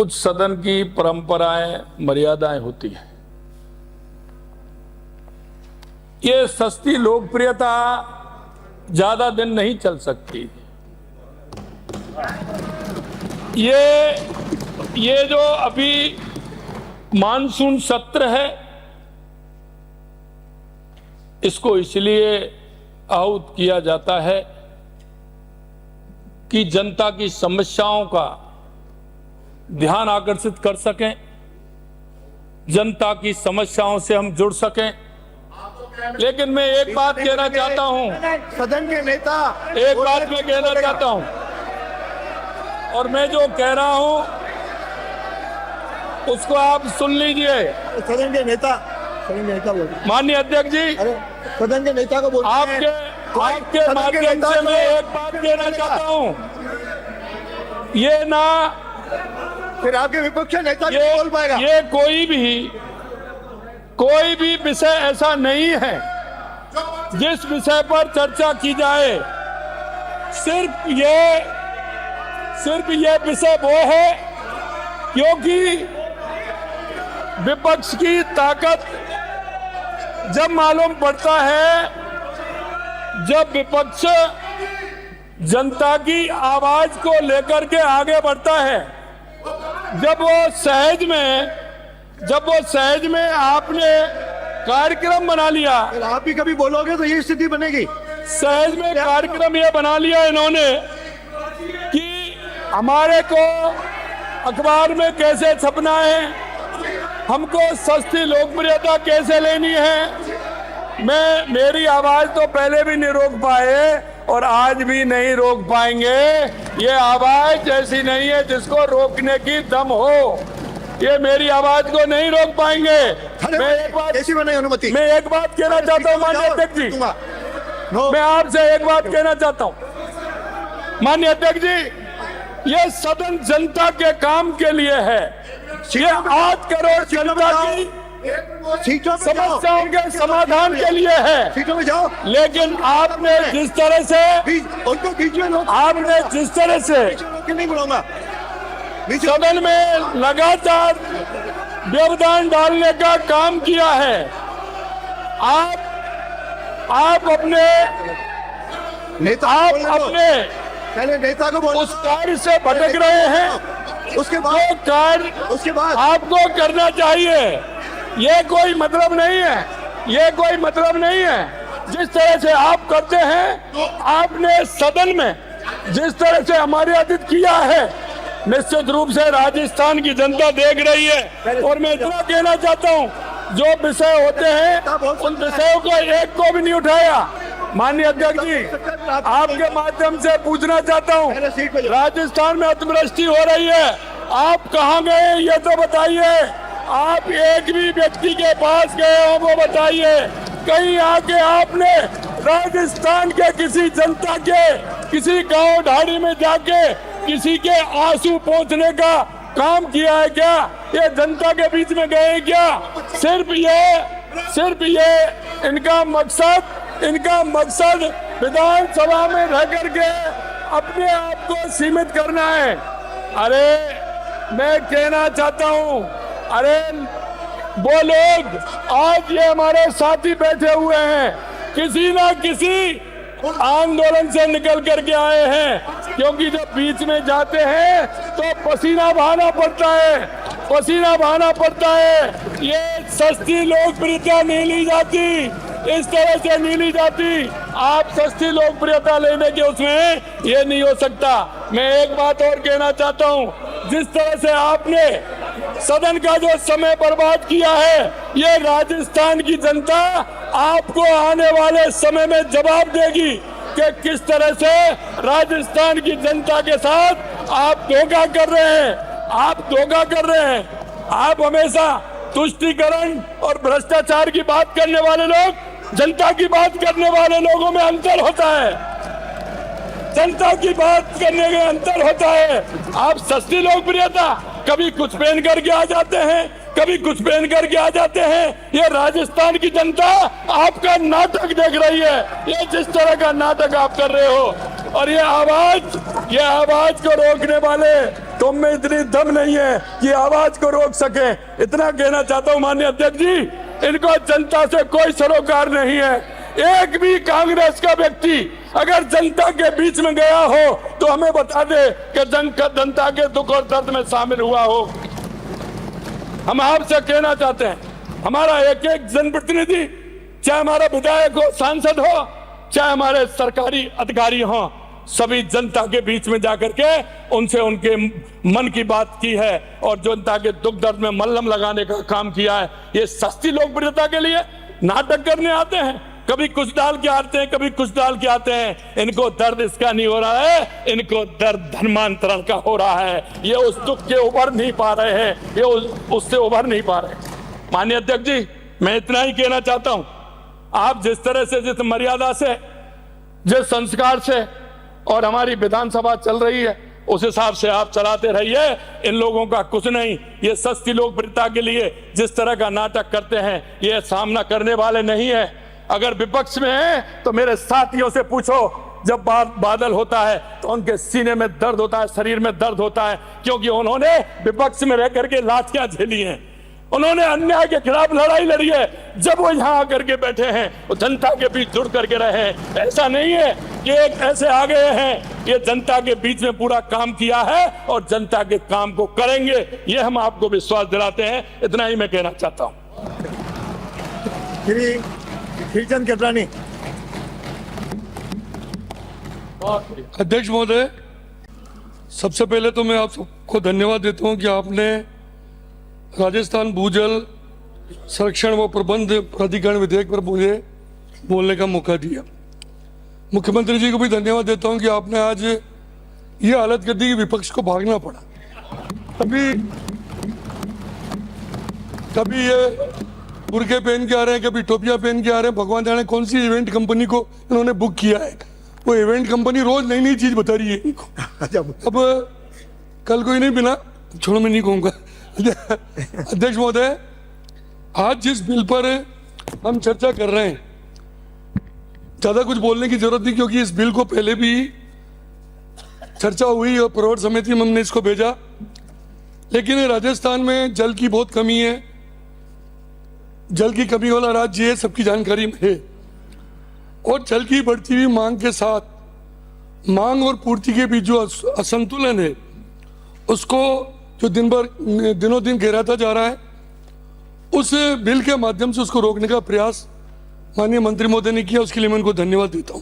कुछ सदन की परंपराएं, मर्यादाएं होती हैं। ये सस्ती लोकप्रियता ज्यादा दिन नहीं चल सकती। ये जो अभी मानसून सत्र है, इसको इसलिए आहूत किया जाता है कि जनता की समस्याओं का ध्यान आकर्षित कर सकें, जनता की समस्याओं से हम जुड़ सकें। लेकिन मैं एक बात कहना चाहता हूं, सदन के नेता, एक बात मैं कहना चाहता हूं, और मैं जो कह रहा हूं उसको आप सुन लीजिए। सदन के नेता बोल, माननीय अध्यक्ष जी, अरे सदन के नेता को बोल, आपके माध्यम से मैं एक बात कहना चाहता हूं, ये ना फिर आपके विपक्ष नेता नहीं बोल पाएगा। ये कोई भी विषय ऐसा नहीं है जिस विषय पर चर्चा की जाए। सिर्फ ये विषय वो है क्योंकि विपक्ष की ताकत जब मालूम पड़ता है, जब विपक्ष जनता की आवाज को लेकर के आगे बढ़ता है, जब वो सहज में आपने कार्यक्रम बना लिया, आप भी कभी बोलोगे तो ये स्थिति बनेगी। सहज में कार्यक्रम ये बना लिया इन्होंने कि हमारे को अखबार में कैसे छपना है, हमको सस्ती लोकप्रियता कैसे लेनी है। मेरी आवाज तो पहले भी नहीं रोक पाए और आज भी नहीं रोक पाएंगे। ये आवाज ऐसी नहीं है जिसको रोकने की दम हो, ये मेरी आवाज को नहीं रोक पाएंगे। मैं एक बात कहना चाहता हूँ माननीय अध्यक्ष जी, मैं आपसे एक बात कहना चाहता हूँ माननीय अध्यक्ष जी, ये सदन जनता के काम के लिए है। ये 8 करोड़ जनता की समस्याओं के समाधान के लिए है। सीटों में जाओ। लेकिन आपने जिस तरह से नहीं बुलाऊंगा, सदन में लगातार व्यवधान डालने का काम किया है, आप अपने पहले नेता को बोलो। उस कार्य से भटक रहे हैं। उसके बाद आपको करना चाहिए। ये कोई मतलब नहीं है, जिस तरह से आप करते हैं। आपने सदन में जिस तरह से हमारे अतिथि किया है, निश्चित रूप से राजस्थान की जनता देख रही है। और मैं इतना कहना चाहता हूं, जो विषय होते हैं उन विषयों को एक को भी नहीं उठाया। माननीय अध्यक्ष जी, आपके माध्यम से पूछना चाहता हूं, राजस्थान में अतिवृष्टि हो रही है, आप कहां गए ये तो बताइए। आप एक भी व्यक्ति के पास गए हो वो बताइए। कहीं आके आपने राजस्थान के किसी जनता के किसी गांव ढाड़ी में जाके किसी के आंसू पोंछने का काम किया है क्या? ये जनता के बीच में गए क्या? सिर्फ ये इनका मकसद विधानसभा में रह करके अपने आप को सीमित करना है। अरे मैं कहना चाहता हूँ, अरे वो लोग आज ये हमारे साथी बैठे हुए हैं, किसी ना किसी आंदोलन से निकल करके आए हैं, क्योंकि जब बीच में जाते हैं तो पसीना बहाना पड़ता है। ये सस्ती लोकप्रियता नहीं ली जाती, इस तरह से नहीं ली जाती। आप सस्ती लोकप्रियता लेने के उसमें ये नहीं हो सकता। मैं एक बात और कहना चाहता हूँ, जिस तरह से आपने सदन का जो समय बर्बाद किया है, ये राजस्थान की जनता आपको आने वाले समय में जवाब देगी कि किस तरह से राजस्थान की जनता के साथ आप धोखा कर रहे हैं। आप हमेशा तुष्टीकरण और भ्रष्टाचार की बात करने वाले लोग, जनता की बात करने वाले लोगों में अंतर होता है। जनता की बात करने में अंतर होता है। आप सस्ती लोकप्रियता कभी कुछ पहन करके आ जाते हैं, कभी कुछ पहन करके आ जाते हैं। ये राजस्थान की जनता आपका नाटक देख रही है। ये जिस तरह का नाटक आप कर रहे हो, और ये आवाज को रोकने वाले तुम में इतनी दम नहीं है कि आवाज को रोक सके। इतना कहना चाहता हूं माननीय अध्यक्ष जी, इनको जनता से कोई सरोकार नहीं है। एक भी कांग्रेस का व्यक्ति अगर जनता के बीच में गया हो तो हमें बता दे कि जनता के दुख और दर्द में शामिल हुआ हो। हम आपसे कहना चाहते हैं, हमारा एक एक जनप्रतिनिधि, चाहे हमारा विधायक हो, सांसद हो, चाहे हमारे सरकारी अधिकारी हो, सभी जनता के बीच में जाकर के उनसे उनके मन की बात की है और जनता के दुख दर्द में मल्हम लगाने का काम किया है। ये सस्ती लोकप्रियता के लिए नाटक करने आते हैं, कभी कुछ डाल के आते हैं, कभी कुछ डाल के आते हैं। इनको दर्द इसका नहीं हो रहा है, इनको दर्द धर्मांतरण का हो रहा है। ये उस दुख के उभर नहीं पा रहे हैं, ये उससे उभर नहीं पा रहे। माननीय अध्यक्ष जी, मैं इतना ही कहना चाहता हूं, आप जिस तरह से, जिस मर्यादा से, जिस संस्कार से और हमारी विधानसभा चल रही है, उस हिसाब से आप चलाते रहिए। इन लोगों का कुछ नहीं, ये सस्ती लोकप्रियता के लिए जिस तरह का नाटक करते हैं, ये सामना करने वाले नहीं है। अगर विपक्ष में है तो मेरे साथियों से पूछो, जब बादल होता है तो उनके सीने में दर्द होता है, शरीर में दर्द होता है, क्योंकि उन्होंने विपक्ष में रह करके लाठियां झेली हैं, उन्होंने अन्याय के खिलाफ लड़ाई लड़ी है। जब वो यहाँ आकर के बैठे हैं, वो जनता के बीच जुड़ करके रहे हैं। ऐसा नहीं है कि एक ऐसे आ गए हैं, ये जनता के बीच में पूरा काम किया है और जनता के काम को करेंगे, ये हम आपको विश्वास दिलाते हैं। इतना ही मैं कहना चाहता हूँ। श्रीचंद केतरानी। अध्यक्ष महोदय, सबसे पहले तो मैं आप सबको धन्यवाद देता हूं कि आपने राजस्थान भूजल संरक्षण व प्रबंध प्राधिकरण विधेयक पर मुझे बोलने का मौका दिया। मुख्यमंत्री जी को भी धन्यवाद देता हूं कि आपने आज ये हालत कर दी कि विपक्ष को भागना पड़ा। कभी ये बुरके पहन के आ रहे हैं, कभी टोपियां पहन के आ रहे हैं। भगवान जाने कौन सी इवेंट कंपनी को इन्होंने बुक किया है। वो इवेंट कंपनी रोज नई नई चीज बता रही है इनको। अब कल कोई नहीं बिना, छोड़ो मैं नहीं कहूंगा। अध्यक्ष महोदय, आज जिस बिल पर हम चर्चा कर रहे हैं, ज्यादा कुछ बोलने की जरूरत नहीं, क्योंकि इस बिल को पहले भी चर्चा हुई और प्रवर समिति में हमने इसको भेजा। लेकिन राजस्थान में जल की बहुत कमी है, जल की कमी वाला राज्य है, सबकी जानकारी में है। और जल की बढ़ती हुई मांग के साथ मांग और पूर्ति के बीच जो असंतुलन है, उसको जो दिनों दिन गहराता जा रहा है, उस बिल के माध्यम से उसको रोकने का प्रयास माननीय मंत्री महोदय ने किया। उसके लिए मैं उनको धन्यवाद देता हूं।